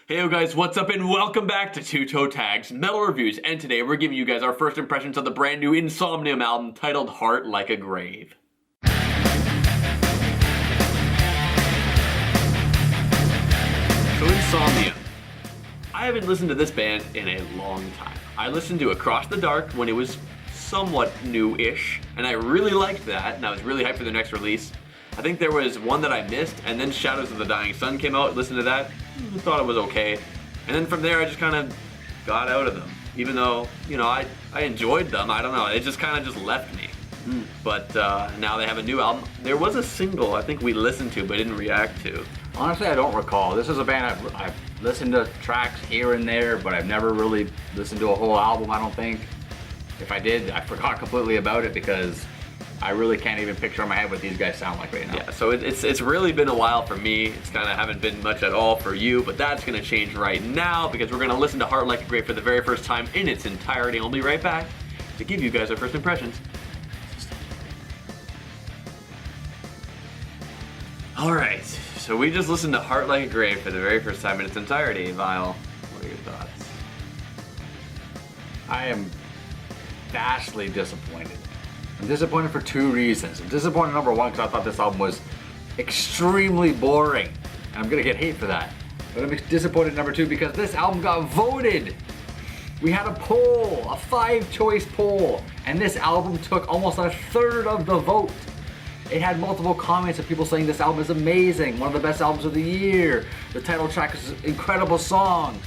Hey yo guys, what's up and welcome back to Two Toe Tags Metal Reviews, and today we're giving you guys our first impressions of the brand new Insomnium album titled Heart Like a Grave. So Insomnium. I haven't listened to this band in a long time. I listened to Across the Dark when it was somewhat new-ish, and I really liked that, and I was really hyped for the next release. I think there was one that I missed, and then Shadows of the Dying Sun came out, listened to that, thought it was okay. And then from there I just kind of got out of them. Even though, you know, I enjoyed them, I don't know, it just kind of just left me. But now they have a new album. There was a single I think we listened to but didn't react to. Honestly, I don't recall. This is a band I've listened to tracks here and there, but I've never really listened to a whole album, I don't think. If I did, I forgot completely about it because I really can't even picture in my head what these guys sound like right now. Yeah, so it's really been a while for me. It's kind of haven't been much at all for you, but that's going to change right now because we're going to listen to Heart Like a Grave for the very first time in its entirety. I'll be right back to give you guys our first impressions. Alright, so we just listened to Heart Like a Grave for the very first time in its entirety. Vile, what are your thoughts? I am vastly disappointed. I'm disappointed for two reasons. I'm disappointed, number one, because I thought this album was extremely boring. And I'm gonna get hate for that. But I'm disappointed, number two, because this album got voted. We had a poll, a 5-choice poll, and this album took almost a third of the vote. It had multiple comments of people saying this album is amazing, one of the best albums of the year. The title track is an incredible song.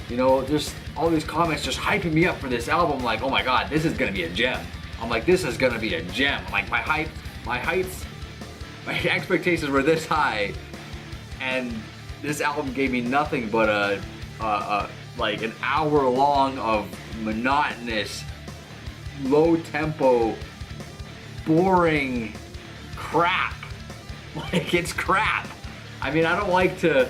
You know, there's all these comments just hyping me up for this album, like, oh my god, this is gonna be a gem. I'm like, this is gonna be a gem. Like my expectations were this high, and this album gave me nothing but like an hour long of monotonous, low tempo, boring crap. Like, it's crap. I mean, I don't like to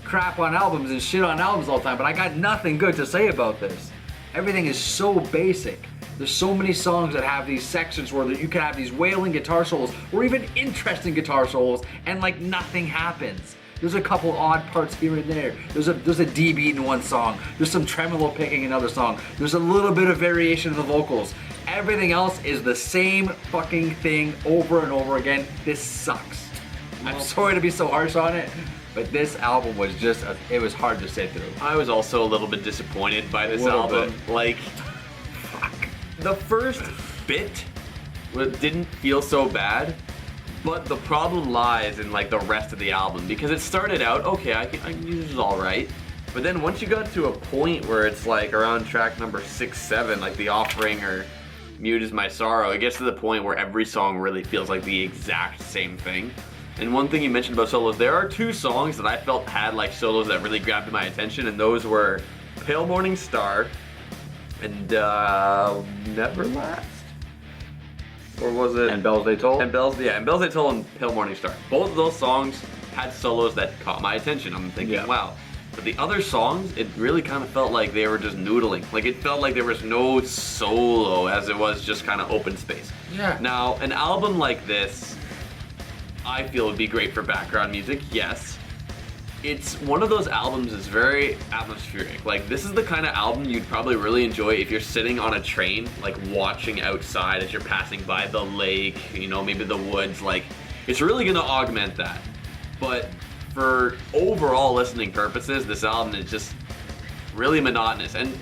crap on albums and shit on albums all the time, but I got nothing good to say about this. Everything is so basic. There's so many songs that have these sections where you can have these wailing guitar solos or even interesting guitar solos and like nothing happens. There's a couple odd parts here and there. There's a D beat in one song. There's some tremolo picking in another song. There's a little bit of variation in the vocals. Everything else is the same fucking thing over and over again. This sucks. I'm sorry to be so harsh on it, but this album was just, it was hard to sit through. I was also a little bit disappointed by this album. Like, fuck. The first bit didn't feel so bad, but the problem lies in like the rest of the album because it started out, okay, I can use this all right, but then once you got to a point where it's like around track number 6, 7, like The Offering or Mute Is My Sorrow, it gets to the point where every song really feels like the exact same thing. And one thing you mentioned about solos, there are two songs that I felt had like solos that really grabbed my attention, and those were Pale Morning Star and Never Last? Or was it? And Bells They Toll? And Bells They Toll and Pale Morning Star. Both of those songs had solos that caught my attention. I'm thinking, wow. But the other songs, it really kind of felt like they were just noodling. Like, it felt like there was no solo as it was just kind of open space. Yeah. Now, an album like this, I feel would be great for background music, yes. It's one of those albums that's very atmospheric. Like, this is the kind of album you'd probably really enjoy if you're sitting on a train, like watching outside as you're passing by the lake, you know, maybe the woods. Like, it's really gonna augment that. But for overall listening purposes, this album is just really monotonous. And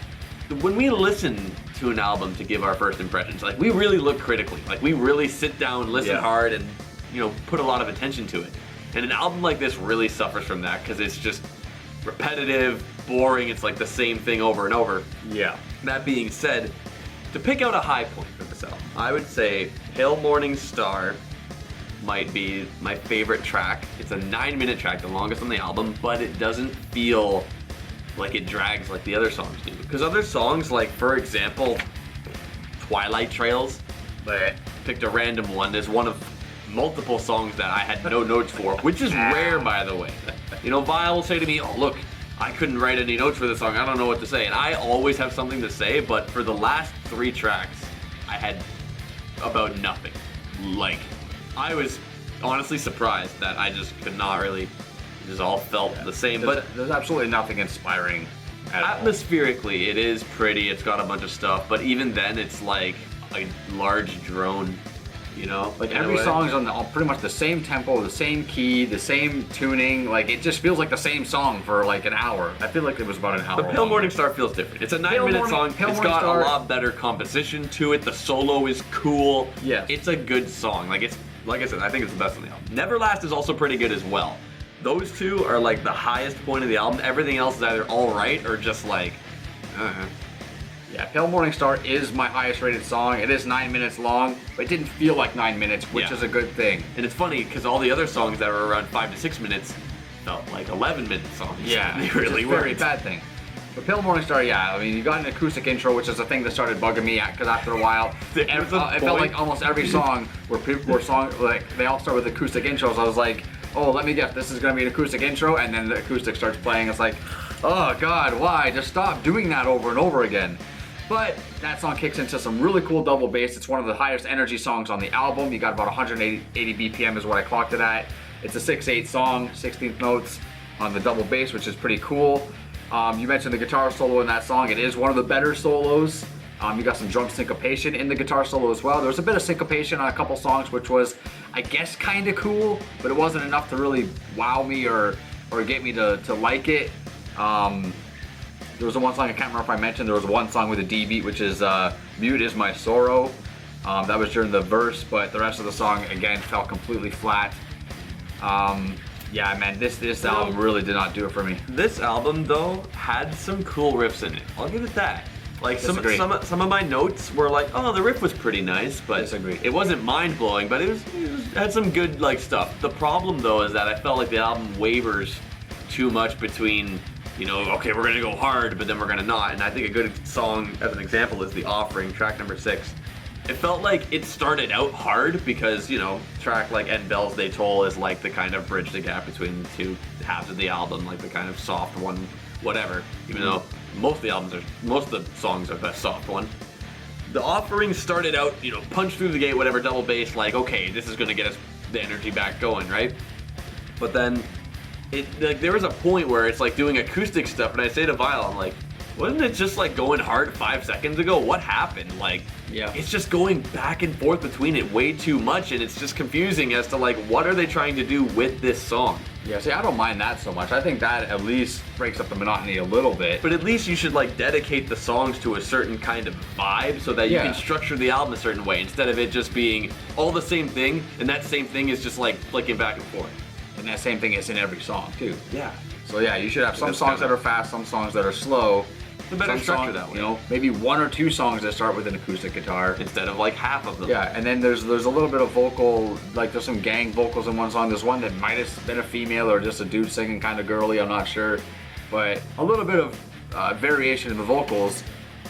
when we listen to an album to give our first impressions, like, we really look critically. Like, we really sit down, listen hard, and, you know, put a lot of attention to it. And an album like this really suffers from that because it's just repetitive, boring, it's like the same thing over and over. Yeah. That being said, to pick out a high point for this album, I would say Pale Morning Star might be my favorite track. It's a 9-minute track, the longest on the album, but it doesn't feel like it drags like the other songs do. Because other songs, like, for example, Twilight Trails, I picked a random one. There's one of multiple songs that I had no notes for, which is rare, by the way. You know, Vile will say to me, oh, look, I couldn't write any notes for this song, I don't know what to say. And I always have something to say, but for the last 3 tracks, I had about nothing. Like, I was honestly surprised that I just could not really just all felt the same. But there's absolutely nothing inspiring at all. Atmospherically, it is pretty. It's got a bunch of stuff, but even then, it's like a large drone. You know, like every song's on pretty much the same tempo, the same key, the same tuning. Like it just feels like the same song for like an hour. I feel like it was about an hour. But Pale Morning Star feels different. It's a 9-minute song. It's got a lot better composition to it. The solo is cool. Yes. It's a good song. Like I said, I think it's the best on the album. Neverlast is also pretty good as well. Those two are like the highest point of the album. Everything else is either all right or just like, Yeah, Pale Morning Star is my highest rated song. It is 9 minutes long, but it didn't feel like 9 minutes, which is a good thing. And it's funny because all the other songs that were around 5 to 6 minutes felt like 11-minute songs. Yeah, they really were. Very bad thing. But Pale Morning Star, yeah, I mean, you got an acoustic intro, which is a thing that started bugging me because after a while, it felt like almost every song where people were like they all start with acoustic intros. I was like, oh, let me guess, this is gonna be an acoustic intro, and then the acoustic starts playing. It's like, oh God, why? Just stop doing that over and over again. But that song kicks into some really cool double bass. It's one of the highest energy songs on the album. You got about 180 BPM is what I clocked it at. It's a 6/8 song, 16th notes on the double bass, which is pretty cool. You mentioned the guitar solo in that song. It is one of the better solos. You got some drum syncopation in the guitar solo as well. There was a bit of syncopation on a couple songs, which was, I guess, kind of cool, but it wasn't enough to really wow me or get me to like it. There was the one song, I can't remember if I mentioned, there was one song with a D beat, which is Mute Is My Sorrow. That was during the verse, but the rest of the song, again, felt completely flat. Yeah, man, this album really did not do it for me. This album, though, had some cool riffs in it. I'll give it that. Like, some of my notes were like, oh, the riff was pretty nice, but it wasn't mind-blowing, but it had some good, like, stuff. The problem, though, is that I felt like the album wavers too much between, you know, okay, we're gonna go hard, but then we're gonna not. And I think a good song, as an example, is The Offering, track number 6. It felt like it started out hard because, you know, track like And Bells They Toll is like the kind of bridge the gap between the two halves of the album, like the kind of soft one, whatever. Even though most of the songs are the soft one. The Offering started out, you know, punch through the gate, whatever, double bass, like, okay, this is gonna get us the energy back going, right? But then there was a point where it's like doing acoustic stuff, and I say to Vile, I'm like, wasn't it just like going hard 5 seconds ago? What happened? Like, it's just going back and forth between it way too much, and it's just confusing as to like, what are they trying to do with this song? Yeah, see, I don't mind that so much. I think that at least breaks up the monotony a little bit. But at least you should like dedicate the songs to a certain kind of vibe so that you can structure the album a certain way instead of it just being all the same thing, and that same thing is just like flicking back and forth. And that same thing is in every song too. Yeah. So yeah, you should have some songs that are fast, some songs that are slow. It's a better structure that way. You know, maybe 1 or 2 songs that start with an acoustic guitar instead of like half of them. Yeah, and then there's a little bit of vocal, like there's some gang vocals in one song. There's one that might have been a female or just a dude singing, kind of girly. I'm not sure, but a little bit of variation in the vocals.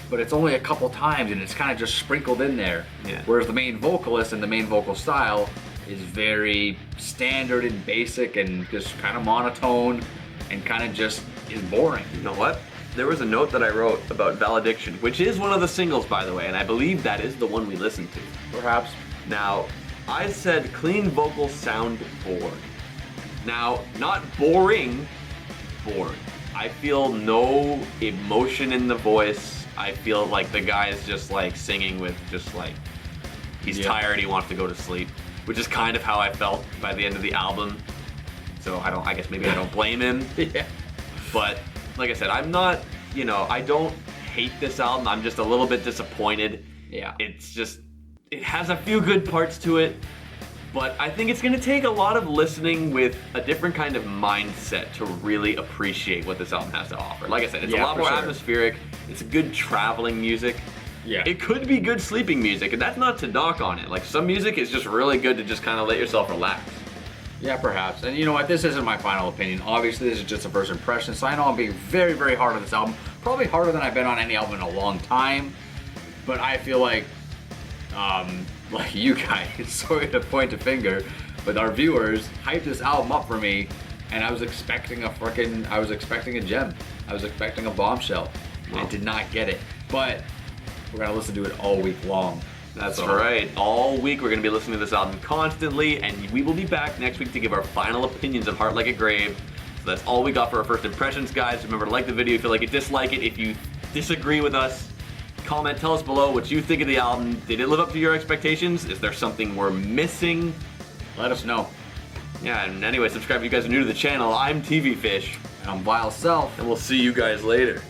But it's only a couple times, and it's kind of just sprinkled in there. Yeah. Whereas the main vocalist and the main vocal style is very standard and basic and just kind of monotone and kind of just is boring. You know what? There was a note that I wrote about Valediction, which is one of the singles, by the way, and I believe that is the one we listened to. Perhaps. Now, I said clean vocals sound bored. Now, not boring, bored. I feel no emotion in the voice. I feel like the guy is just like singing with just like, he's tired, he wants to go to sleep, which is kind of how I felt by the end of the album. So I guess maybe I don't blame him. Yeah. But like I said, I'm not, you know, I don't hate this album. I'm just a little bit disappointed. Yeah. It's just, it has a few good parts to it, but I think it's gonna take a lot of listening with a different kind of mindset to really appreciate what this album has to offer. Like I said, it's a lot more atmospheric. It's good traveling music. Yeah. It could be good sleeping music, and that's not to knock on it. Like, some music is just really good to just kind of let yourself relax. Yeah, perhaps. And you know what? This isn't my final opinion. Obviously, this is just a first impression, so I know I'm being very, very hard on this album. Probably harder than I've been on any album in a long time. But I feel like you guys, sorry to point a finger, but our viewers hyped this album up for me, and I was expecting a gem. I was expecting a bombshell. Wow. I did not get it. But we're gonna listen to it all week long. That's right. All week we're going to be listening to this album constantly, and we will be back next week to give our final opinions of Heart Like a Grave. So that's all we got for our first impressions, guys. Remember to like the video if you like it, dislike it. If you disagree with us, comment, tell us below what you think of the album. Did it live up to your expectations? Is there something we're missing? Let us know. Yeah, and anyway, subscribe if you guys are new to the channel. I'm TV Fish. And I'm Vile Self. And we'll see you guys later.